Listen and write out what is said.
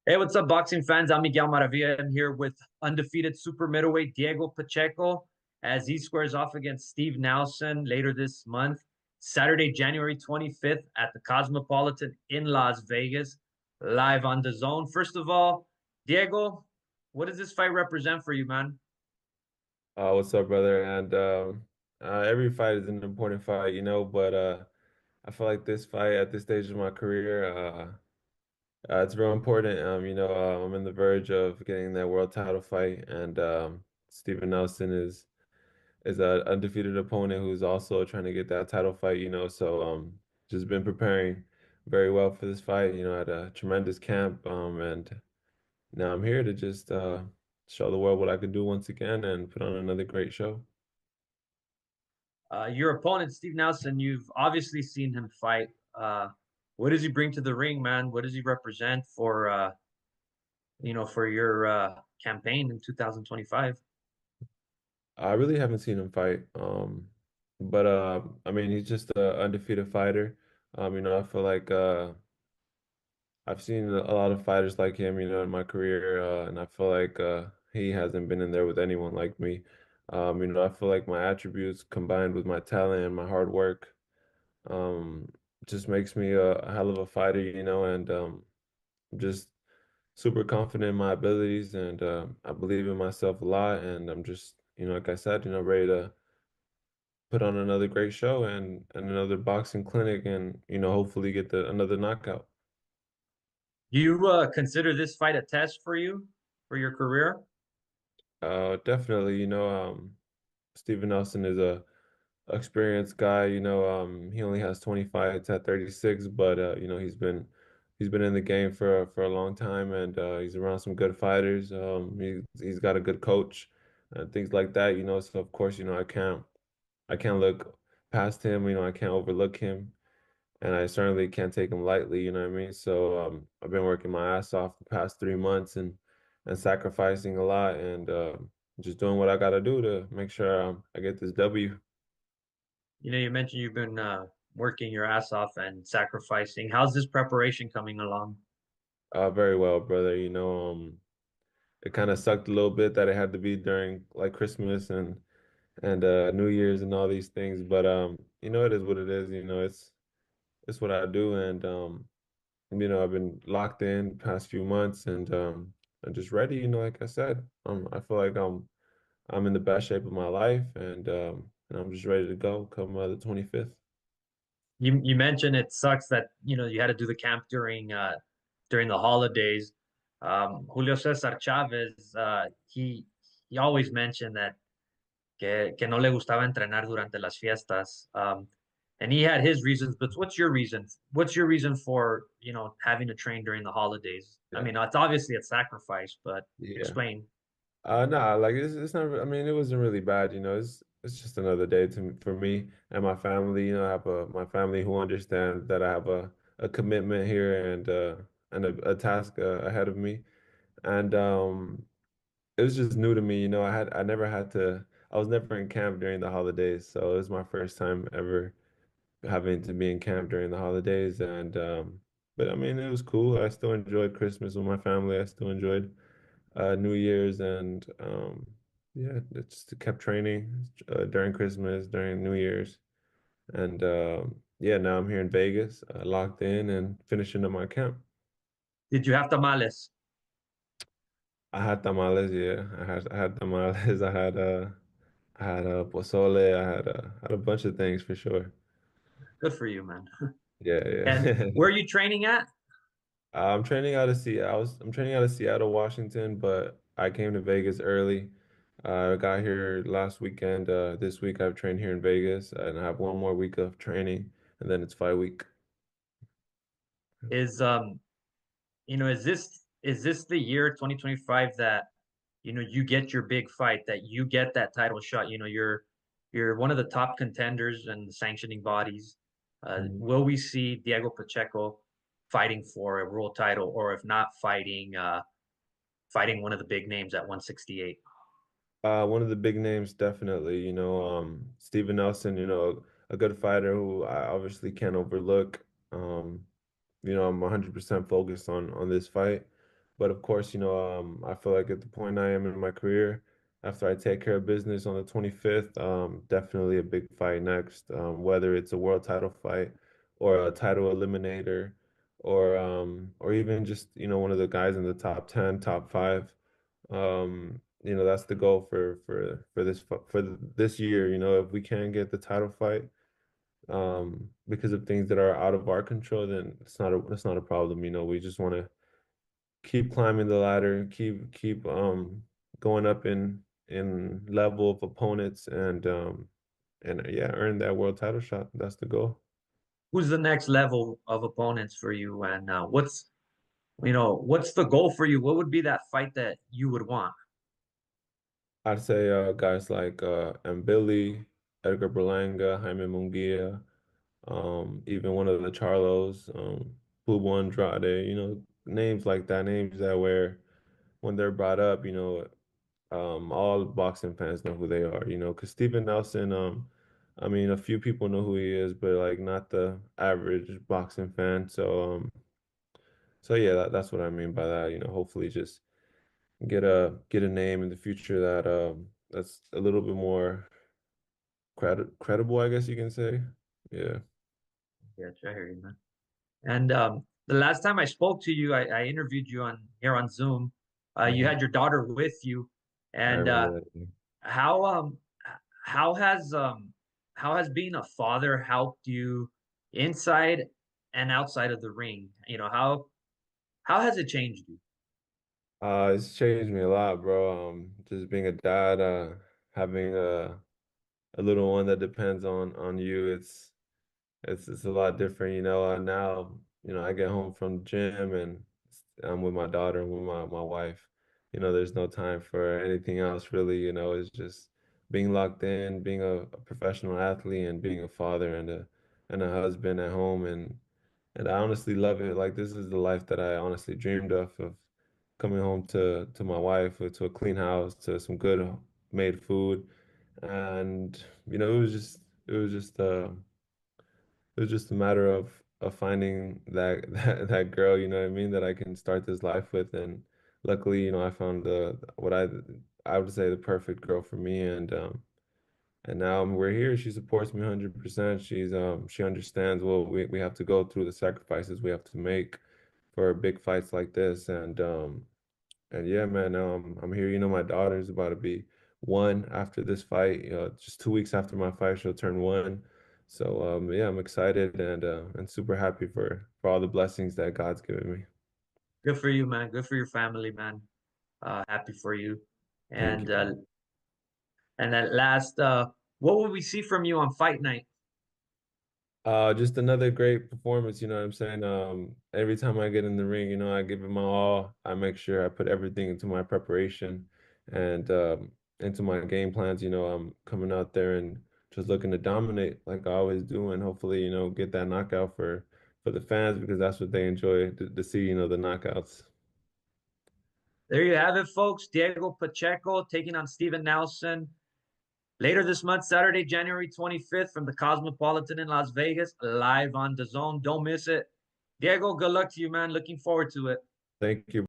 Hey, what's up, boxing fans? I'm Miguel Maravilla. I'm here with undefeated super middleweight Diego Pacheco as he squares off against Steve Nelson later this month, Saturday, January 25th at the Cosmopolitan in Las Vegas, live on the zone. First of all, Diego, what does this fight represent for you, man? What's up, brother? And every fight is an important fight, but I feel like this fight at this stage of my career, it's real important. I'm in the verge of getting that world title fight, and Steven Nelson is an undefeated opponent who's also trying to get that title fight, so just been preparing very well for this fight, at a tremendous camp, and now I'm here to just show the world what I can do once again and put on another great show. Your opponent, Steve Nelson, you've obviously seen him fight. What does he bring to the ring, man? What does he represent for for your campaign in 2025? I really haven't seen him fight. But I mean, he's just an undefeated fighter. I feel like I've seen a lot of fighters like him, in my career, and I feel like he hasn't been in there with anyone like me. I feel like my attributes combined with my talent and my hard work, um, just makes me a hell of a fighter, and just super confident in my abilities, and I believe in myself a lot, and I'm just, like I said, ready to put on another great show and another boxing clinic and hopefully get the another knockout. Do you consider this fight a test for you for your career? Definitely, Steven Nelson is a experienced guy. He only has 20 fights at 36, but he's been in the game for a long time, and he's around some good fighters. He's got a good coach and things like that. So of course, I can't look past him. I can't overlook him. And I certainly can't take them lightly, you know what I mean? So I've been working my ass off the past 3 months and sacrificing a lot and just doing what I got to do to make sure I get this W. You mentioned you've been working your ass off and sacrificing. How's this preparation coming along? Very well, brother. It kind of sucked a little bit that it had to be during like Christmas and New Year's and all these things, but it is what it is. It's what I do, and I've been locked in past few months, and I'm just ready. Like I said, I feel like I'm in the best shape of my life, and I'm just ready to go come the 25th. You mentioned it sucks that you had to do the camp during the holidays. Julio Cesar Chavez, he always mentioned that que no le gustaba entrenar durante las fiestas. And he had his reasons, but what's your reason? What's your reason for, having to train during the holidays? I Yeah, mean, it's obviously a sacrifice, but yeah. explain. Nah, like it's not. I mean, it wasn't really bad. It's just another day for me and my family. I have my family who understand that I have a commitment here and a task ahead of me, and it was just new to me. I never had to. I was never in camp during the holidays, so it was my first time ever having to be in camp during the holidays, and but I mean, it was cool. I still enjoyed Christmas with my family. I still enjoyed New Year's, and yeah, it just kept training during Christmas, during New Year's, and yeah, now I'm here in Vegas, locked in and finishing up my camp. Did you have tamales? I had tamales, yeah. I had tamales. I had pozole. I had a bunch of things for sure. Good for you, man. Yeah, And where are yeah. you training at? I'm training out of Seattle, Washington, but I came to Vegas early. I got here last weekend. This week I've trained here in Vegas, and I have one more week of training, and then it's fight week. Is is this the year 2025 that you get your big fight, that you get that title shot? You're one of the top contenders and the sanctioning bodies. Mhm. Will we see Diego Pacheco fighting for a world title, or if not fighting one of the big names at 168? One of the big names, definitely. Steven Nelson. A good fighter who I obviously can't overlook. I'm 100% focused on this fight, But of course, I feel like at the point I am in my career, after I take care of business on the 25th, definitely a big fight next, whether it's a world title fight or a title eliminator or even just, one of the guys in the top 10, top five. That's the goal for this year. If we can get the title fight, because of things that are out of our control, then it's not a problem. We just want to keep climbing the ladder, keep going up in level of opponents and yeah, earn that world title shot. That's the goal. Who's the next level of opponents for you, and what's the goal for you? What would be that fight that you would want? I'd say guys like Billy, Edgar Berlanga, Jaime Munguia, even one of the Charlos, Bubu Andrade, names like that, names that where when they're brought up, all boxing fans know who they are, because Steven Nelson, I mean, a few people know who he is, but like not the average boxing fan. So yeah, that's what I mean by that. Hopefully just get a name in the future that's a little bit more credible, I guess you can say. Yeah. Yeah, I hear you, man. And the last time I spoke to you, I interviewed you on here on Zoom. You Mhm. had your daughter with you, I and remember that. how um how has um how has being a father helped you inside and outside of the ring? How has it changed you? It's changed me a lot, bro. Just being a dad, having a little one that depends on you, it's a lot different, now, I get home from the gym and I'm with my daughter and with my wife. There's no time for anything else really, it's just being locked in, being a professional athlete and being a father and a husband at home and I honestly love it. Like this is the life that I honestly dreamed of coming home to my wife, to a clean house, to some good made food. And it was just a matter of finding that girl, you know what I mean, that I can start this life with. And luckily, I found the what I would say the perfect girl for me. And now we're here. She supports me 100%. She understands what we have to go through, the sacrifices we have to make for big fights like this. And yeah, man, now I'm here. My daughter's about to be 1 after this fight. Just 2 weeks after my fight, she'll turn 1. So yeah, I'm excited and super happy for all the blessings that God's given me. Good for you, man. Good for your family, man. Happy for you. Thank And you. at last, what will we see from you on fight night? Just another great performance, you know what I'm saying? Every time I get in the ring, I give it my all. I make sure I put everything into my preparation and into my game plans. I'm coming out there and just looking to dominate like I always do, and hopefully, get that knockout for the fans because that's what they enjoy to see, the knockouts. There you have it, folks. Diego Pacheco taking on Steven Nelson later this month, Saturday, January 25th, from the Cosmopolitan in Las Vegas, live on DAZN. Don't miss it. Diego, good luck to you, man. Looking forward to it. Thank you.